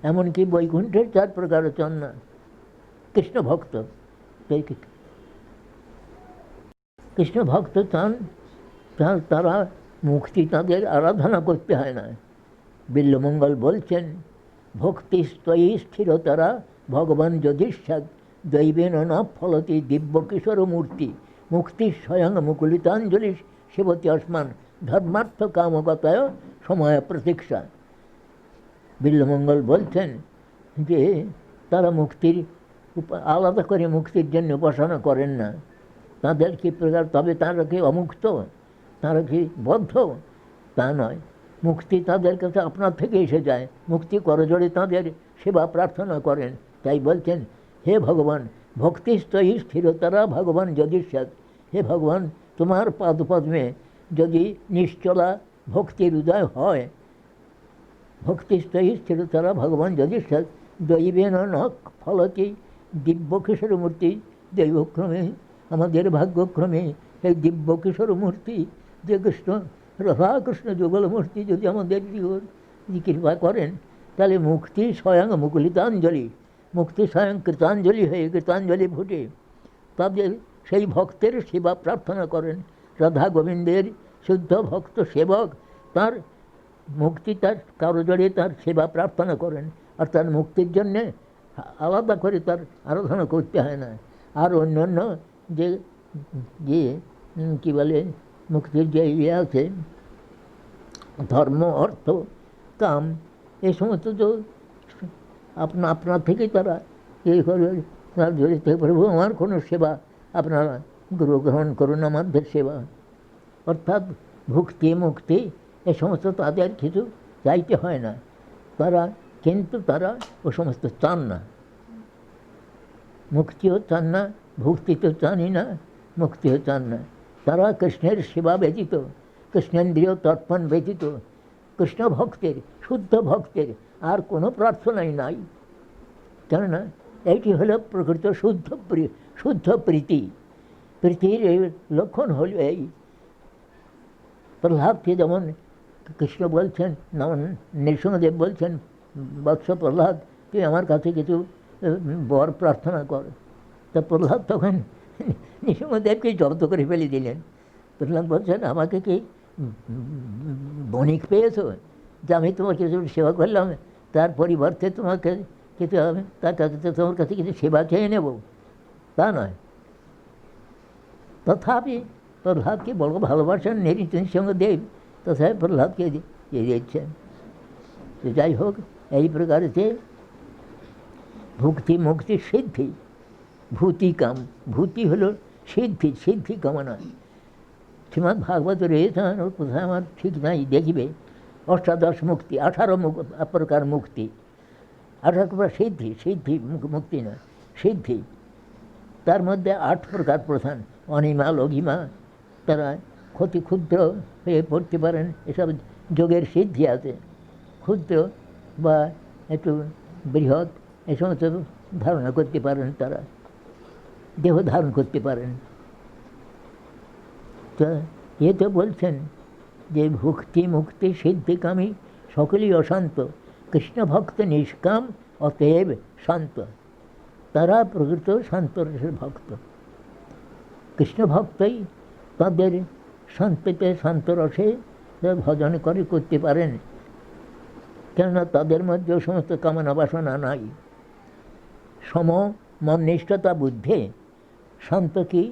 এমনকি বৈকুণ্ঠের 4 প্রকারও চান না কৃষ্ণ ভক্ত। কৃষ্ণ ভক্ত চান, তারা মুক্তি তাদের আরাধনা করতে হয় না। বিল্বমঙ্গল বলছেন, ভক্তি স্তয়ী স্থিরতারা ভগবান যদিষ্যাদ দৈবেন না ফলতি দিব্য কিশোর মূর্তি মুক্তি স্বয়ং মুকুলিতাঞ্জলি সেবতী আসমান ধর্মার্থ কামগতায় সময় প্রতীক্ষা। বিল্বমঙ্গল বলছেন যে তারা মুক্তির আলাদা করে মুক্তির জন্য উপাসনা করেন না। তাদের কি প্রকার, তবে তারা কি অমুক্ত, তারা কি বদ্ধ? তা নয়, মুক্তি তাদের কাছে আপনার থেকে এসে যায়। মুক্তি করজোড়ে তাদের সেবা প্রার্থনা করেন। তাই বলছেন, হে ভগবান, ভক্তিস্তয়ী স্থিরতারা ভগবান যদিষ্যাৎ, হে ভগবান, তোমার পাদপদ্মে যদি নিশ্চলা ভক্তির উদয় হয়, ভক্তিস্তয়ী স্থিরতারা ভগবান যদিষ্যাৎ দৈবেন ন ফলতি দিব্য কিশোর মূর্তি, দৈবক্রমে আমাদের ভাগ্যক্রমে এই দিব্য কিশোর মূর্তি যে কৃষ্ণ রাধাকৃষ্ণ যুগল মূর্তি যদি আমাদের কৃপা করেন, তাহলে মুক্তি স্বয়ং মুকুলিতাঞ্জলি, মুক্তি স্বয়ং কৃতাঞ্জলি হয়ে কৃতাঞ্জলি ফুটে তাদের সেই ভক্তের সেবা প্রার্থনা করেন। রাধা গোবিন্দের শুদ্ধ ভক্ত সেবক তার মুক্তি তার কারো জড়িয়ে তার সেবা প্রার্থনা করেন, আর তার মুক্তির জন্যে আলাদা করে তার আরাধনা করতে হয় না। আর অন্যান্য যে যে কী বলে মুক্তির যে ইয়ে আছে ধর্ম অর্থ কাম, এই সমস্ত তো আপনার থেকেই তারা এই করে তার জড়িত প্রভু আমার কোনো সেবা আপনারা গ্রহণ করুন, আমাদের সেবা। অর্থাৎ ভুক্তি মুক্তি এ সমস্ত তাদের কিছু চাইতে হয় না, কিন্তু তারা ও সমস্ত চান না, মুক্তিও চান না, ভুক্তি তো চানই না, মুক্তিও চান না। তারা কৃষ্ণের সেবা ব্যতীত, কৃষ্ণেন্দ্রীয় তর্পণ ব্যতীত, কৃষ্ণ ভক্তের শুদ্ধ ভক্তের আর কোনো প্রার্থনাই নাই। কেননা এইটি হল প্রকৃত শুদ্ধ প্রীতি। প্রীতির এই লক্ষণ হল এই। প্রহ্লাদকে যেমন কৃষ্ণ বলছেন, নৃসিংহদেব বলছেন, বৎস প্রহ্লাদ তুই আমার কাছে কিছু বর প্রার্থনা কর। তা প্রহ্লাদ তখন নৃসিংহদেবকে জব্দ করে ফেলে দিলেন। প্রহ্লাদ বলছেন আমাকে কি বণিক পেয়েছো যে আমি তোমার কিছু সেবা করলাম, তার পরিবর্তে তোমাকে কিছু আমি তার কাছে তোমার কাছে কিছু সেবা চেয়ে নেব, তা নয়। তথাপি প্রহ্লাদকে বড় ভালোবাসেন নৃসিংহদেব, তথাপি প্রহ্লাদকে দিয়ে দিচ্ছেন। তো যাই হোক, এই প্রকারে ভুক্তি মুক্তি সিদ্ধি, ভূতিকাম, ভূতি হলো সিদ্ধি, সিদ্ধি কামনা। শ্রীমদ্ ভাগবত রয়েছে, কোথায় আমার ঠিক নাই, দেখিবে অষ্টাদশ মুক্তি, 18 প্রকার মুক্তি, 18 প্রকার সিদ্ধি, সিদ্ধি মুক্তি না সিদ্ধি। তার মধ্যে 8 প্রকার প্রধান। অনিমা লঘিমা, তারা ক্ষুদ্র হয়ে পড়তে পারেন, এসব যোগের সিদ্ধি আছে। ক্ষুদ্র বা একটু বৃহৎ এই সমস্ত ধারণা করতে পারেন, তারা দেহ ধারণ করতে পারেন। তো এ তো বলছেন যে ভুক্তি মুক্তি সিদ্ধিকামী সকলেই অশান্ত, কৃষ্ণ ভক্ত নিষ্কাম অতএব শান্ত। তারা প্রকৃত শান্ত রসের ভক্ত। কৃষ্ণ ভক্তই তাদের শান্তিতে শান্ত রসে ভজন করতে পারেন, কেননা তাদের মধ্যে সমস্ত কামনা বাসনা নাই। সম মননিষ্ঠতা বুদ্ধে শান্ত কি,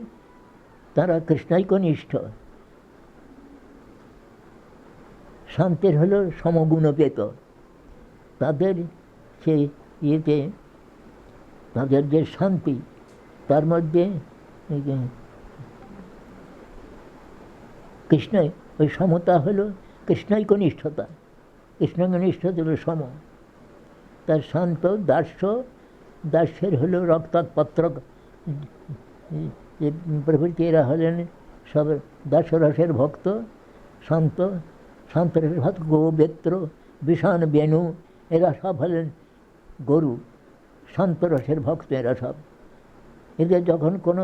তারা কৃষ্ণৈকনিষ্ঠ। শান্তের হলো সমগুণপেত। তাদের সেই ইয়েতে তাদের যে শান্তি, তার মধ্যে কৃষ্ণ, ওই সমতা হলো কৃষ্ণৈকনিষ্ঠতা। কৃষ্ণৈকনিষ্ঠতা হলো সম। তার শান্ত দাস্যের হলো রক্তপত্র প্রভৃতি, এরা হলেন সব দাসরসের ভক্ত। শান্ত রসের ভক্ত। গোবেত্র, বিষাণ বেণু, এরা সব হলেন গরু, শান্ত রসের ভক্ত। এরা সব, এদের যখন কোনো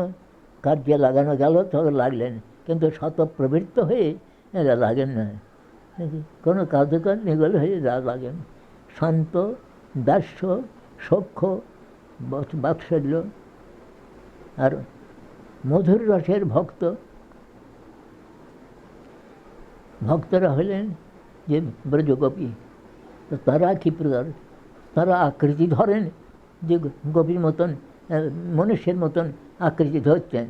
কার্যে লাগানো গেল তখন লাগলেন, কিন্তু শতপ্রবৃত্ত হয়ে এরা লাগেন না। কোনো কার্যকর নিগল হয়ে লাগেন। শান্ত, দাস্য, সখ্য, বাৎসল্য আর মধুর রসের ভক্তরা হলেন যে ব্রজগোপী। তো তারা কী প্রকার, তারা আকৃতি ধরেন যে গোপীর মতন, মনুষ্যের মতন আকৃতি ধরছেন,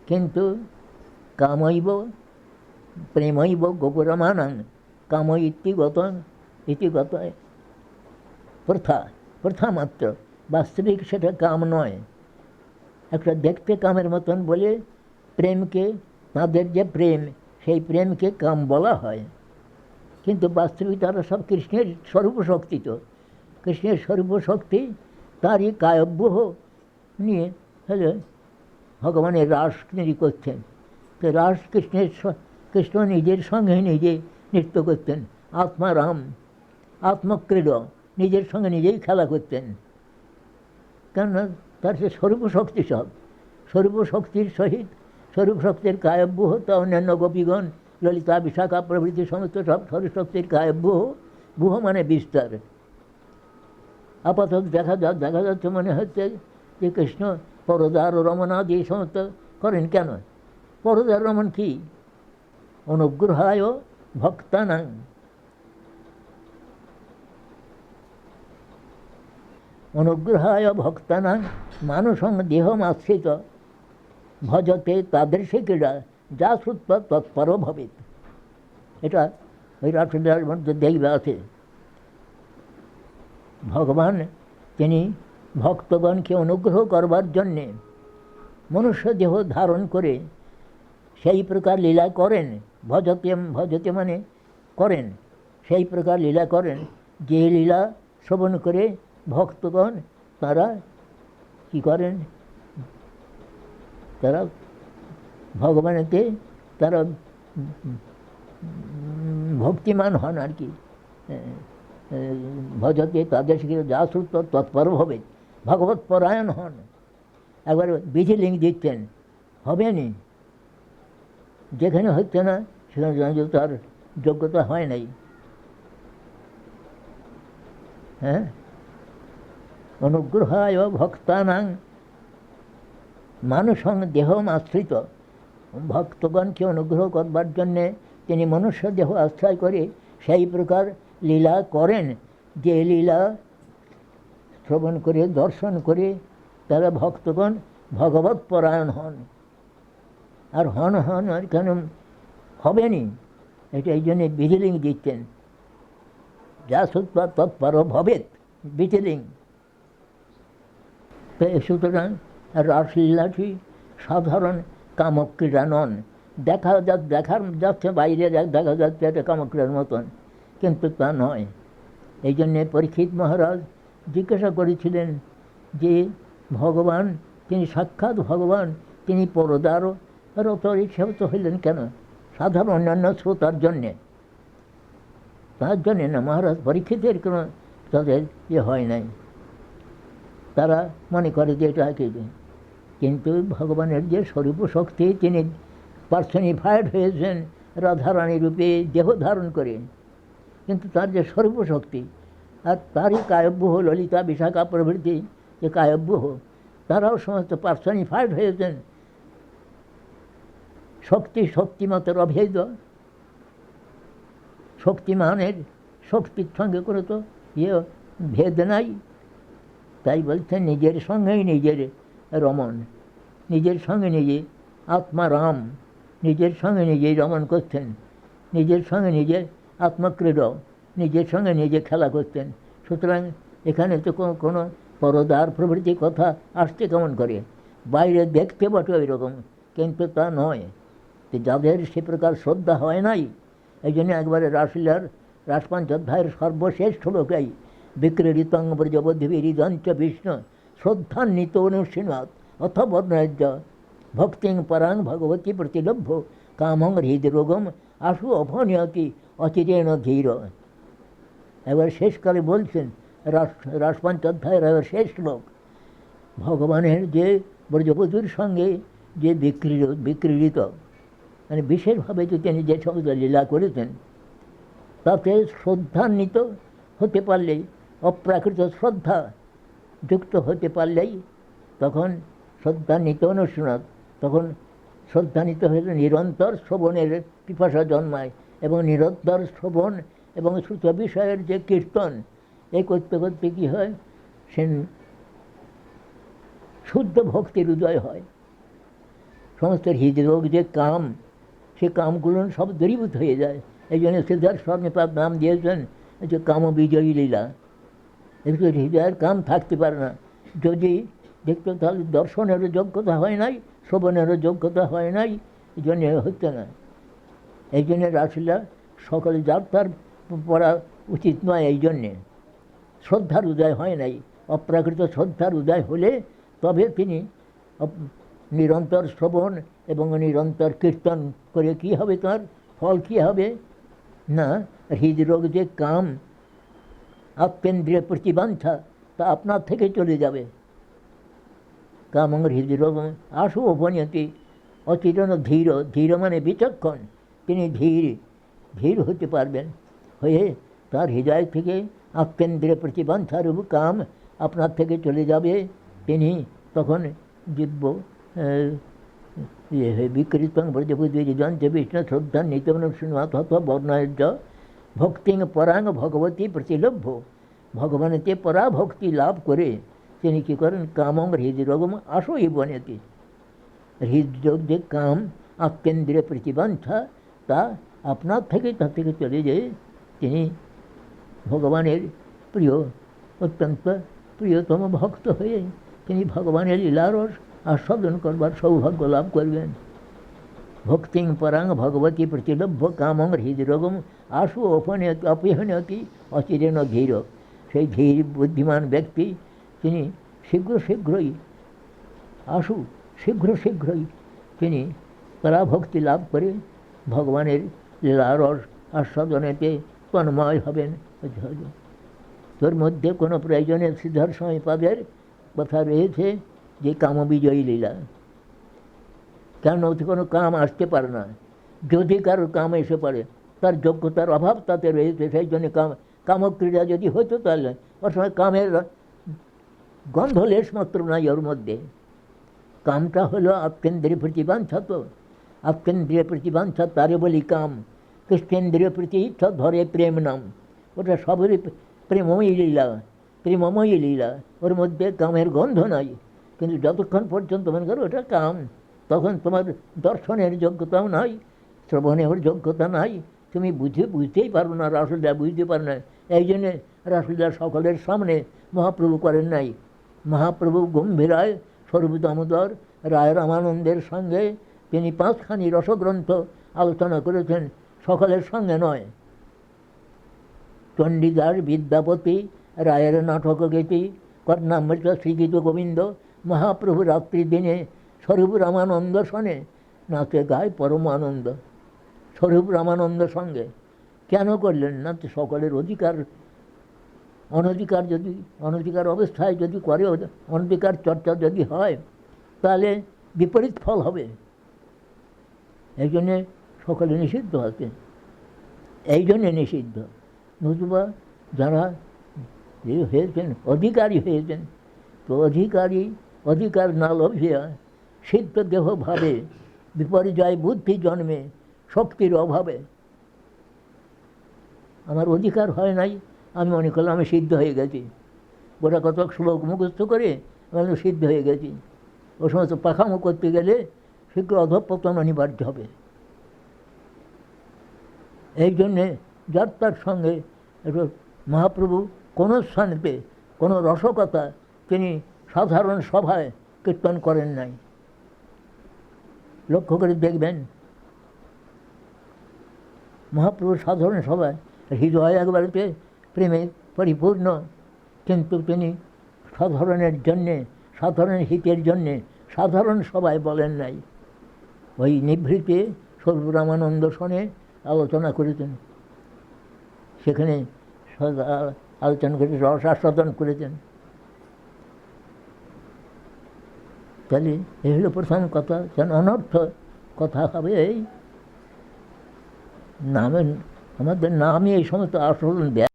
কিন্তু কামৈব প্রেমৈব গোপুরমানাং, কাম ইতিগত প্রথা মাত্র। বাস্তবিক সেটা কাম নয়, একটা দেখতে কামের মতন বলে প্রেমকে, তাদের যে প্রেম, সেই প্রেমকে কাম বলা হয়, কিন্তু বাস্তবিক তারা সব কৃষ্ণের স্বরূপশক্তি। তো কৃষ্ণের স্বরূপশক্তি, তারই কায়ব্যূহ নিয়ে হলে ভগবানের রাস তিনি করছেন। তো রাস কৃষ্ণ নিজের সঙ্গে নিজে নৃত্য করতেন। আত্মারাম, আত্মক্রীড়া, নিজের সঙ্গে নিজেই খেলা করতেন। কেননা তার সে স্বরূপশক্তি, সব স্বরূপশক্তির সহিত, স্বরূপশক্তির কায়ব্যূহ। তা অন্যান্য গোপীগণ, ললিতা বিশাখা প্রভৃতি সমস্ত সব স্বরূপশক্তির কায়ব্যূহ। বুহ মানে বিস্তার, আপাতত দেখা যাচ্ছে মনে হচ্ছে যে কৃষ্ণ পরদার রমণাদি এই সমস্ত করেন কেন? পরদার রমণ কি? অনুগ্রহায় ভক্তানাং, অনুগ্রহায় ভক্তানাং মানুষং দেহমাশ্রিত ভজতে তাদের সে ক্রীড়া যা শ্রুত্বা তৎপর ভবেত। এটা ওই রাসলীলার মধ্যে দেখবে আছে। ভগবান তিনি ভক্তগণকে অনুগ্রহ করবার জন্যে মনুষ্য দেহ ধারণ করে সেই প্রকার লীলা করেন। ভজতে মানে করেন, সেই প্রকার লীলা করেন যে লীলা শ্রবণ করে ভক্তগণ তারা কি করেন? তারা ভগবানেতে তারা ভক্তিমান হন আর কি। ভজতে তাদের যা শ্রুত তৎপর হবে, ভগবত পরায়ণ হন। একবার বিধি লিঙ্ক দিচ্ছেন, হবে নি, যেখানে হচ্ছে না সেখানে তার যোগ্যতা হয় নাই। হ্যাঁ, অনুগ্রহায় ভক্তানাং মানুষং দেহম আশ্রিত, ভক্তগণকে অনুগ্রহ করবার জন্যে তিনি মনুষ্য দেহ আশ্রয় করে সেই প্রকার লীলা করেন যে লীলা শ্রবণ করে দর্শন করে তারা ভক্তগণ ভগবত পরায়ণ হন। আর হন আর কেন হবেনি, এটা এই জন্যে বিধিলিঙ্গ দিচ্ছেন, যা শ্রুত্বা তৎপর ভবেত, বিধিলিঙ্গ। তো সুতরাং রাসলীলাটি সাধারণ কামক্রীড়া নন। দেখার যাচ্ছে বাইরে দেখা যাচ্ছে এটা কামক্রীড়ার মতন, কিন্তু তা নয়। এই জন্যে পরীক্ষিত মহারাজ জিজ্ঞাসা করেছিলেন যে ভগবান তিনি সাক্ষাৎ ভগবান, তিনি পরদারও রত ইচ্ছাত হইলেন কেন? সাধারণ অন্যান্য শ্রোতার জন্যে, তার জন্যে না। মহারাজ পরীক্ষিতের কোনো তাদের হয় নাই, তারা মনে করে যে এটা কি। কিন্তু ভগবানের যে স্বরূপ শক্তি, তিনি পার্সনিফাইড হয়েছেন রাধারানী রূপে দেহ ধারণ করে, কিন্তু তার যে স্বরূপ শক্তি আর তারই কায়ব্যূহ ললিতা বিশাখা প্রভৃতি যে কায়ব্যূহ, তারাও সমস্ত পার্সনিফাইড হয়েছেন শক্তিমতের অভেদ। শক্তিমানের শক্তির সঙ্গে করে তো ভেদ নাই। তাই বলছেন নিজের সঙ্গেই নিজের রমণ, নিজের সঙ্গে নিজে আত্মারাম, নিজের সঙ্গে নিজেই রমণ করতেন, নিজের সঙ্গে নিজের আত্মক্রীড়া, নিজের সঙ্গে নিজে খেলা করতেন। সুতরাং এখানে তো কোনো পরদার প্রভৃতি কথা আসতে কেমন করে? বাইরে দেখতে বটে ওই রকম, কিন্তু তা নয়। যাদের সে প্রকার শ্রদ্ধা হয় নাই, এই জন্য একবারে রাসলীলার রাসপাঞ্চোধ্যায়ের সর্বশেষ শ্লোকেই বিক্রীড়িতং ব্রজবদ্ভিরিদঞ্চ বিষ্ণু শ্রদ্ধান্বিত অনুশীনাৎ অথবর্ণাজ্য ভক্তিং পরাং ভগবতী প্রতিলভ্য কামং হৃদরোগম আশু অভনিয়তি অচিরেণ ধীর। এবার শেষকালে বলছেন রাসপাঞ্চোধ্যায়ের এবার শেষ শ্লোক, ভগবানের যে ব্রজবধূর সঙ্গে যে বিক্রীড়িত মানে বিশেষভাবে যে তিনি যে সমস্ত লীলা করেছেন, তাতে শ্রদ্ধান্বিত হতে পারলেই, অপ্রাকৃত শ্রদ্ধা যুক্ত হতে পারলেই তখন শ্রদ্ধান্বিত অনুশীলন, তখন শ্রদ্ধান্বিত হলে নিরন্তর শ্রবণের পিপাসা জন্মায় এবং নিরন্তর শ্রবণ এবং শ্রুত বিষয়ের যে কীর্তন, এই করতে করতে কী হয়, সে শুদ্ধ ভক্তির উদয় হয়। সমস্ত হৃদরোগ যে কাম, সে কামগুলো সব দূরীভূত হয়ে যায়। এই জন্য সিদ্ধার্থ স্বামীপাদ নাম দিয়েছেন যে কাম বিজয়ী লীলা। একটু হৃদয়ের কাম থাকতে পারে না, যদি দেখতে তাহলে দর্শনেরও যোগ্যতা হয় নাই, শ্রবণেরও যোগ্যতা হয় নাই, এই জন্যে হচ্ছে না। এই জন্যে রাসলীলা সকলে যাত্রার পড়া উচিত নয়। এই জন্যে শ্রদ্ধার উদয় হয় নাই। অপ্রাকৃত শ্রদ্ধার উদয় হলে তবে তিনি নিরন্তর শ্রবণ এবং নিরন্তর কীর্তন করে কী হবে, তার ফল কী হবে না, হৃদরোগ যে কাম, আত্মেন্দ্রিয় প্রতিবাঞ্ছা, তা আপনার থেকে চলে যাবে। কামং হৃদরোগ আশু অবনিয়তি অচিরেণ ধীর, ধীর মানে বিচক্ষণ, তিনি ধীর হতে পারবেন, হয়ে তার হৃদয় থেকে আত্মেন্দ্রিয় প্রতিবাঞ্ছারূপ কাম আপনার থেকে চলে যাবে, তিনি তখন দিব্য বিকৃতং ব্রজভূতিজন যে বিষ্ণু শ্রদ্ধা নিত্যমনুষ্ণাথ বর্ণায় ভক্তিং পরাং ভগবতী প্রতিলভ্য। ভগবানেতে পরা ভক্তি লাভ করে তিনি কী করেন, কামং হৃদরোগম আশই বনেতে। হৃদরোগ যে কাম আত্মেন্দ্রিয় প্রতিবাঞ্ছা তা আপনার থেকে তার থেকে চলে যায়, তিনি ভগবানের প্রিয় অত্যন্ত প্রিয়তম ভক্ত হয়ে তিনি ভগবানের লীলারস আস্বাদন করবার সৌভাগ্য লাভ করবেন। ভক্তিং পরাং ভগবতী প্রতিলভ্য কামং হৃদরোগম আশু অপহনতি অচিরেণ ধীর। সেই ধীর বুদ্ধিমান ব্যক্তি তিনি শীঘ্রই শীঘ্রই তিনি পরাভক্তি লাভ করে ভগবানের লীলারস আস্বাদনেতে তন্ময় হবেন। তোর মধ্যে কোনো প্রয়োজনে সিদ্ধার সময় পাবের কথা রয়েছে যে কামবিজয়ী লীলা। কেন কোনো কাম আসতে পারে না, যদি কারোর কাম এসে পড়ে তার যোগ্যতার অভাব তাতে রয়েছে, সেই জন্য কামক্রীড়া যদি হতো তাহলে ওর সময় কামের গন্ধ লেশ মাত্র নাই ওর মধ্যে। কামটা হলো আত্মেন্দ্রিয় প্রতিবাঞ্ছা, তো আত্মেন্দ্রিয় প্রতিবাঞ্ছা তারে বলি কাম। কৃষ্ণেন্দ্রিয় প্রতি ইচ্ছা ধরে প্রেম নাম, ওটা সবেরই প্রেমময়ী লীলা, ওর মধ্যে কামের গন্ধ নাই। কিন্তু যতক্ষণ পর্যন্ত মনে করো ওটা কাম, তখন তোমার দর্শনের যোগ্যতাও নাই, শ্রবণের যোগ্যতা নাই, তুমি বুঝতেই পারো না, রাসলীলা বুঝতে পারো না। এই জন্যে রাসলীলা সকলের সামনে মহাপ্রভু করেন নাই। মহাপ্রভু গম্ভীরায় স্বরূপ দামোদর রায় রামানন্দের সঙ্গে তিনি 5খানি রসগ্রন্থ আলোচনা করেছেন, সকলের সঙ্গে নয়। চণ্ডীদাস বিদ্যাপতি রায়ের নাটক গীতি কর্ণামৃত শ্রীগীত গোবিন্দ। মহাপ্রভু রাত্রি দিনে স্বরূপ রামানন্দ শোনে, নাচে গায় পরম আনন্দ। স্বরূপ রামানন্দ সঙ্গে কেন করলেন না? তো সকলের অনধিকার অবস্থায় যদি করে, অনধিকার চর্চা যদি হয় তাহলে বিপরীত ফল হবে। এই জন্যে সকলে নিষিদ্ধ আছে, এই জন্যে নিষিদ্ধ। নতুবা যারা হয়েছেন অধিকারী হয়েছেন, তো অধিকার না লোভিয়া সিদ্ধ দেহ ভাবে বিপর্যয় বুদ্ধি জন্মে শক্তির অভাবে। আমার অধিকার হয় নাই, আমি মনে করলাম আমি সিদ্ধ হয়ে গেছি, গোটা কত শ্লোক মুখস্থ করে আমি সিদ্ধ হয়ে গেছি। ও সমস্ত পাখামো করতে গেলে শীঘ্র অধঃপতন অনিবার্য হবে। এই জন্যে যাত্রার সঙ্গে মহাপ্রভু কোনো স্থানেতে কোনো রসকথা তিনি সাধারণ সভায় কীর্তন করেন নাই। লক্ষ্য করে দেখবেন মহাপ্রভু সাধারণ সভায় হৃদয় একবারেতে প্রেমে পরিপূর্ণ, কিন্তু তিনি সাধারণের জন্যে, সাধারণ হিতের জন্যে সাধারণ সভায় বলেন নাই। ওই নিভৃতে স্বরূপ রামানন্দ শোনে আলোচনা করেছেন, সেখানে আলোচনা করে রস আস্বাদন করেছেন। তাহলে এই হলো প্রথম কথা, যেন অনর্থ কথা হবে। এই নামের, আমাদের নামই এই সমস্ত আস্বাদন দেয়,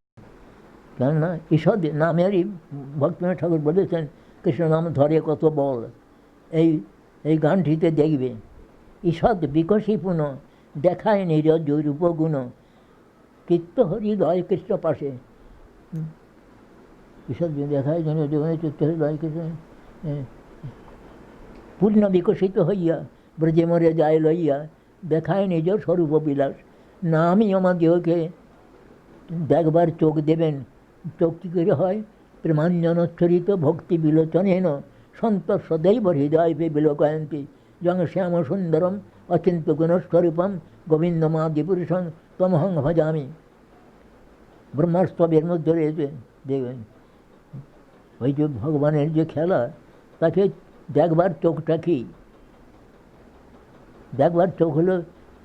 কেননা ঈশ্বর নামেরই ভক্তিনাথ ঠাকুর বলেছেন কৃষ্ণ নাম ধরে কত বল। এই গানটিতে দেখবে ঈষৎ বিকশী পুন দেখায় নিরজ রূপগুণ চিত্ত হৃদয় কৃষ্ণ পাশে। ঈষৎ দেখায় যেন চিত্ত হৃদয় কৃষ্ণ পূর্ণ বিকশিত হইয়া ব্রজে মরে যায় লইয়া দেখায় নিজ স্বরূপ বিলাস। নামই আমাদেরকে দেখবার চোখ দেবেন। চোখ কী করে হয়? প্রেমাঞ্জনোচ্ছরিত ভক্তি বিলোচনেন সন্তোষ সদৈব হৃদয় বিলোকয়ন্তী যং শ্যাম সুন্দরম অচিন্ত গুণস্বরূপম গোবিন্দমাদিপুরুষং তমহং ভজামি। ব্রহ্মাস্তবের মধ্যে রয়েছে, দেখবেন ওই যে ভগবানের যে খেলা, তাকে দেখবার চোখটা কি? দেখবার চোখ হলো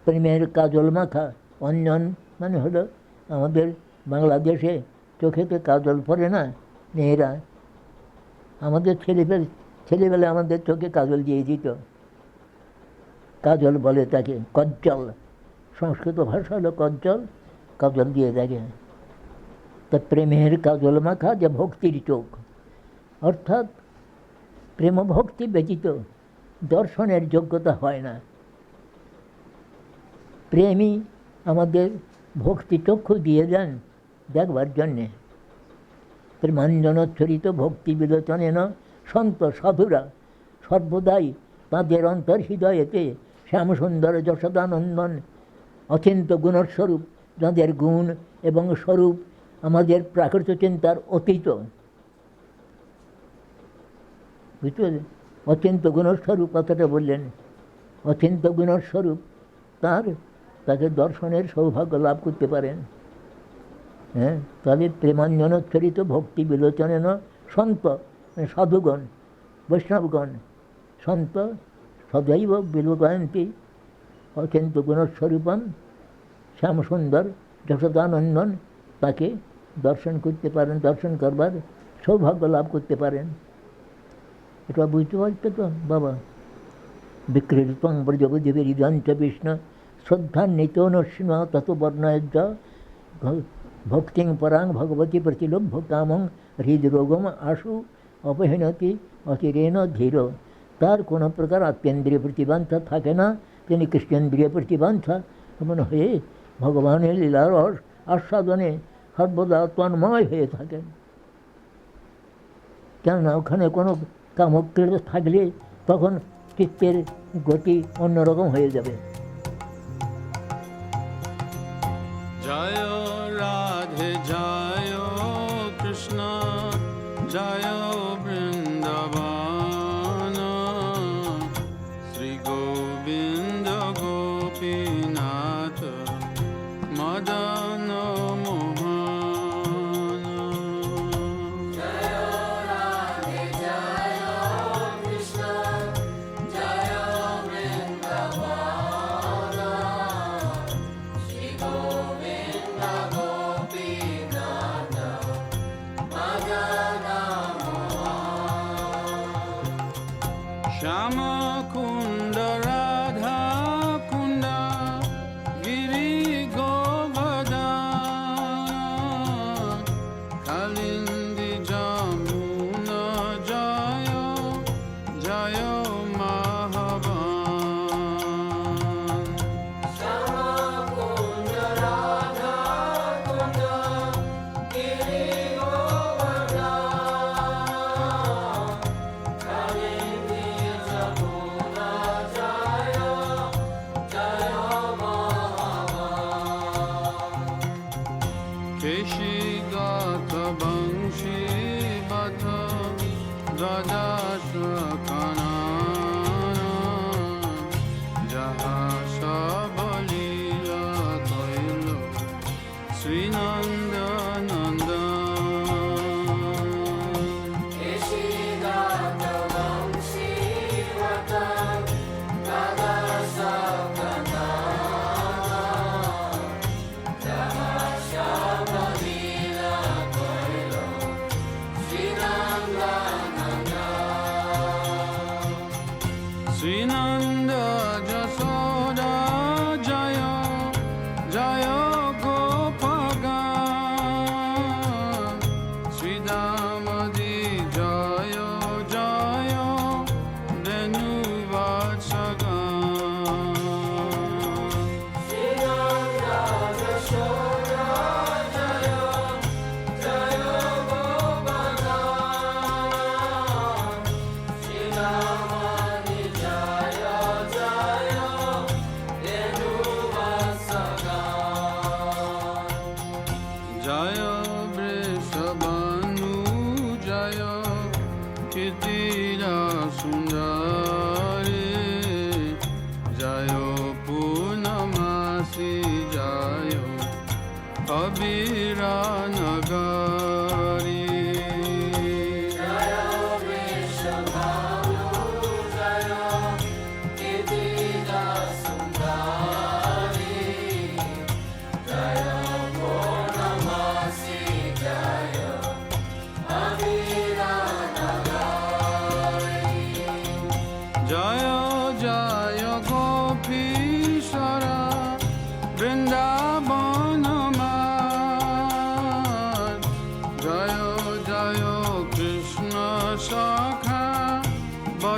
প্রেমের কাজল মাখা অঞ্জন, মানে হলো আমাদের বাংলাদেশে চোখেতে কাজল পড়ে না মেয়েরা, আমাদের ছেলেবেলা আমাদের চোখে কাজল দিয়ে দিত, কাজল বলে তাকে, কজ্জল, সংস্কৃত ভাষা হলো কজ্জল, কাজল দিয়ে দেখে। তা প্রেমের কাজল মাখা যে ভক্তির চোখ, অর্থাৎ প্রেম ভক্তি ব্যতীত দর্শনের যোগ্যতা হয় না। প্রেমই আমাদের ভক্তি চক্ষু দিয়ে দেন দেখবার জন্যে। প্রেমাঞ্জনোচ্ছরিত ভক্তি বিলোচনেন সন্ত সাধুরা সর্বদাই তাঁদের অন্তর হৃদয়েতে শ্যামসুন্দর যশোদানন্দন অচিন্ত গুণস্বরূপ, যাঁদের গুণ এবং স্বরূপ আমাদের প্রাকৃত চিন্তার অতীত। বুঝতে পারলেন? অচিন্ত গুণস্বরূপ কথাটা বললেন, অচিন্ত গুণস্বরূপ তাকে দর্শনের সৌভাগ্য লাভ করতে পারেন। হ্যাঁ, তাহলে প্রেমাঞ্জনোচ্ছরিত ভক্তি বিলোচনেন সন্ত সাধুগণ বৈষ্ণবগণ সন্ত সদৈব বিলোকায়ন্তি অচিন্ত গুণস্বরূপম শ্যামসুন্দর যশোদানন্দন, তাকে দর্শন করতে পারেন, দর্শন করবার সৌভাগ্য লাভ করতে পারেন। এটা বুঝতে পারছো তো বাবা? বিক্রীতং ব্রজবুদ্ধিবিরিদাঞ্চ বিষ্ণু শ্রদ্ধান্বিত নশ্চিন তত বর্ণয়জ্জ ভক্তিং পরাং ভগবতী প্রতিলভ্য কামং হৃদরোগম আশু অপহীনতি অচিরেণ ধীর। তার কোনো প্রকার আত্মেন্দ্রিয় প্রতিবাঞ্ছা থাকে না, তিনি কৃষ্ণেন্দ্রিয় প্রতিবাঞ্ছা এমন হয়ে ভগবানের লীলার আস্বাদনে সর্বদা তন্ময় হয়ে থাকেন। কেননা ওখানে কোনো কামক্রিয়া থাকলে তখন চিত্তের গতি অন্যরকম হয়ে যাবে। জয় রাধে জয় কৃষ্ণ জয় বৃন্দাবন শ্রী গোবিন্দ গোপীনাথ মদন মোহন। শ্যাম কুণ্ড রাধা কুণ্ড গিরি গোবর্ধন কালিন্দী যমুনা জয় জয় মহাবন। কেশিগত বংশী বধ দ্বাদশকানন যাহা সব লীলা কইল শ্রীনন্দ নন্দন। শ্রীনন্দ যশোদা জয় জয় গোপগান শ্রীদামদি জয় জয় ধেনুবৎসগান। জয় বৃষভানু জয় কীর্তিরা সুন্দরী জয় পূর্ণমাসী জয় কবিরা নগরী।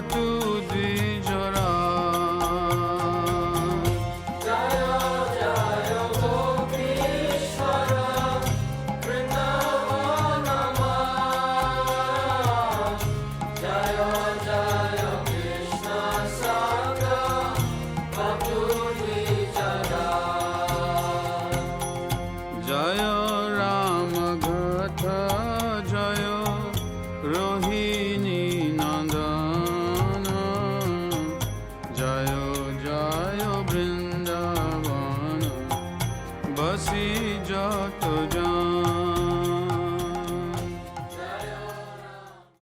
বটু